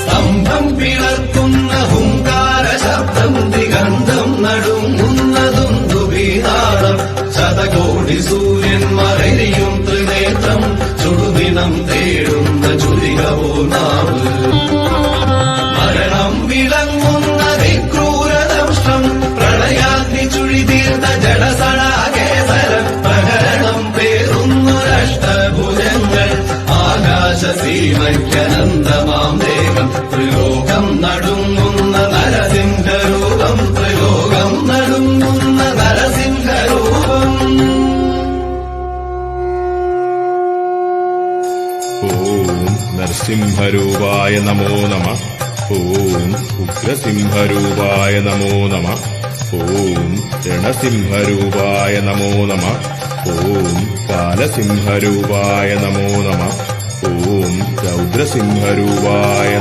സ്തംഭം പിളർക്കുന്ന ഹുങ്കാര ശബ്ദം ദിഗന്ധം നടുങ്ങുന്നതും ദുബീനാദം ശതകോടി സൂര്യന്മാരെയും ത്രിനേത്രം ചുടുദിനം തേടുന്ന ചുരികപോനാവ് മരണം വിളങ്ങുന്ന ക്രൂരദംഷ്ടം പ്രളയാഗ്നി ചുഴിതീർന്ന ജഡസടാകേസരം പ്രഹരണം പേറുന്നൊരഷ്ടഭുജങ്ങൾ ആകാശസീമയ്ക്കനന്തമാം ദേഹം ത്രിലോകം നടുങ്ങുന്ന നരസിംഹരൂപം ത്രിലോകം നടുങ്ങുന്ന നരസിംഹരൂപം. ഓം നരസിംഹരൂപായ നമോ നമഃ. ഓം ഉഗ്രസിംഹരൂപായ നമോ നമഃ. ഓം രണസിംഹരൂപായ നമോ നമഃ. ഓം കാലസിംഹരൂപായ നമോ നമഃ. ഓം രൗദ്രസിംഹരൂപായ